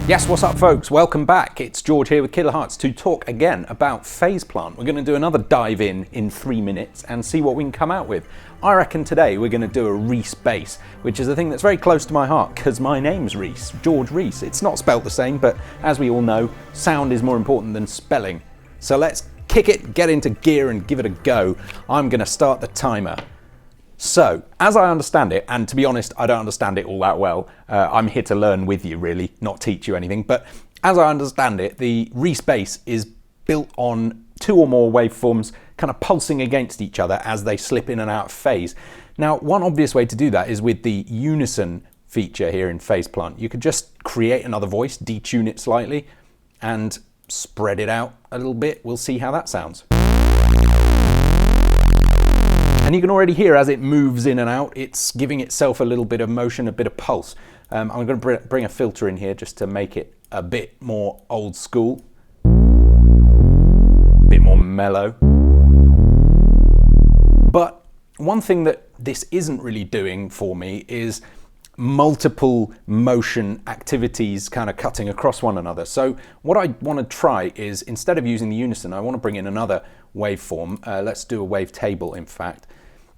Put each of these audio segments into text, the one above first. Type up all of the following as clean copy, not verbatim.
Yes, what's up folks? Welcome back. It's George here with Killer Hearts to talk again about phase plant. We're going to do another dive in 3 minutes and see what we can come out with. I reckon today we're going to do a Reese Bass, which is a thing that's very close to my heart because my name's Reese, George Reese. It's not spelt the same, but as we all know, sound is more important than spelling. So let's kick it, get into gear and give it a go. I'm going to start the timer. So, as I understand it, and to be honest, I don't understand it all that well. I'm here to learn with you, really, not teach you anything. But as I understand it, the Reese Bass is built on 2 or more waveforms kind of pulsing against each other as they slip in and out of phase. Now, one obvious way to do that is with the unison feature here in phase plant. You could just create another voice, detune it slightly, and spread it out a little bit. We'll see how that sounds. And you can already hear as it moves in and out, it's giving itself a little bit of motion, a bit of pulse. I'm going to bring a filter in here just to make it a bit more old school, a bit more mellow. But one thing that this isn't really doing for me is multiple motion activities kind of cutting across one another. So what I want to try is, instead of using the unison, I want to bring in another waveform. Let's do a wavetable, in fact.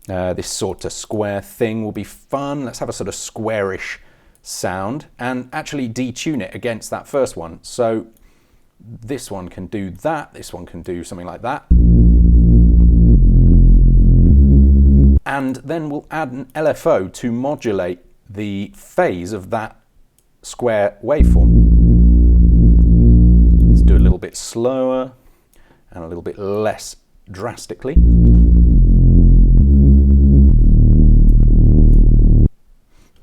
This sort of square thing will be fun. Let's have a sort of squarish sound and actually detune it against that first one. So this one can do that, this one can do something like that. And then we'll add an LFO to modulate the phase of that square waveform. Let's do a little bit slower and a little bit less drastically.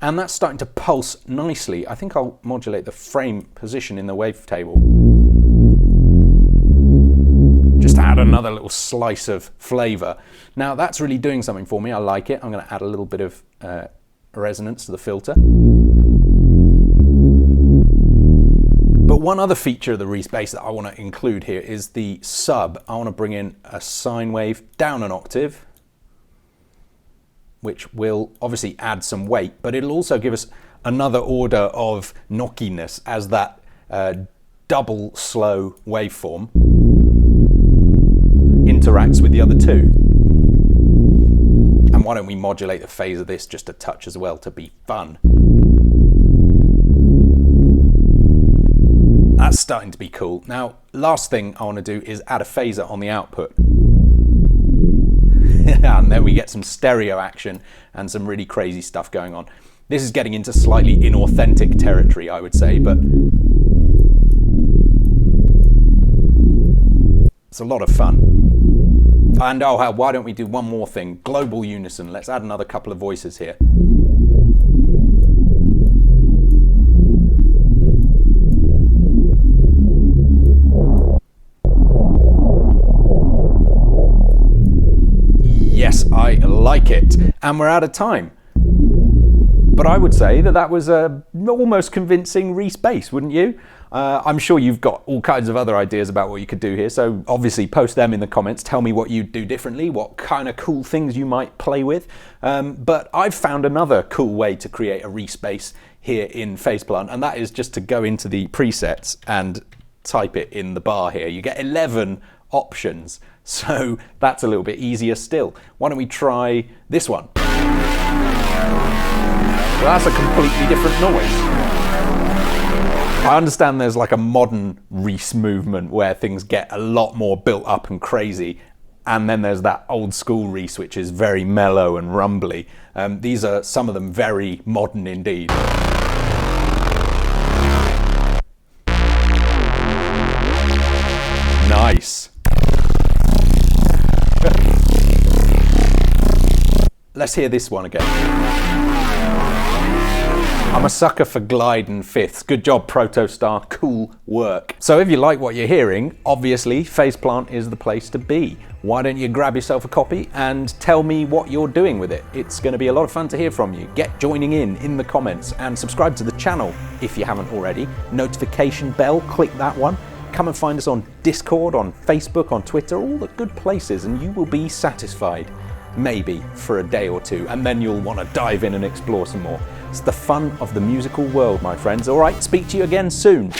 And that's starting to pulse nicely. I think I'll modulate the frame position in the wavetable. Just add another little slice of flavor. Now that's really doing something for me. I like it. I'm going to add a little bit of resonance to the filter. But one other feature of the Reese Bass that I want to include here is the sub. I want to bring in a sine wave down an octave, which will obviously add some weight, but it'll also give us another order of knockiness as that double slow waveform interacts with the other 2. And why don't we modulate the phase of this just a touch as well to be fun. That's starting to be cool. Now, last thing I want to do is add a phaser on the output. And then we get some stereo action and some really crazy stuff going on. This is getting into slightly inauthentic territory, I would say, but it's a lot of fun. And oh, why don't we do one more thing? Global unison. Let's add another couple of voices here. Yes, I like it. And we're out of time. But I would say that that was a almost convincing Reese Bass, wouldn't you? I'm sure you've got all kinds of other ideas about what you could do here, so obviously post them in the comments. Tell me what you'd do differently, what kind of cool things you might play with. But I've found another cool way to create a Reese Bass here in phase plant, and that is just to go into the presets and type it in the bar here. You get 11 options. So that's a little bit easier still. Why don't we try this one? Well, that's a completely different noise. I understand there's like a modern Reese movement where things get a lot more built up and crazy. And then there's that old school Reese, which is very mellow and rumbly. These are some of them very modern indeed. Nice. Let's hear this one again. I'm a sucker for glide and fifths. Good job, Protostar. Cool work. So if you like what you're hearing, obviously phase plant is the place to be. Why don't you grab yourself a copy and tell me what you're doing with it? It's going to be a lot of fun to hear from you. Get joining in the comments and subscribe to the channel if you haven't already. Notification bell, click that one. Come and find us on Discord, on Facebook, on Twitter, all the good places, and you will be satisfied. maybe for a day or two, and then you'll want to dive in and explore some more. It's the fun of the musical world, my friends. All right, speak to you again soon.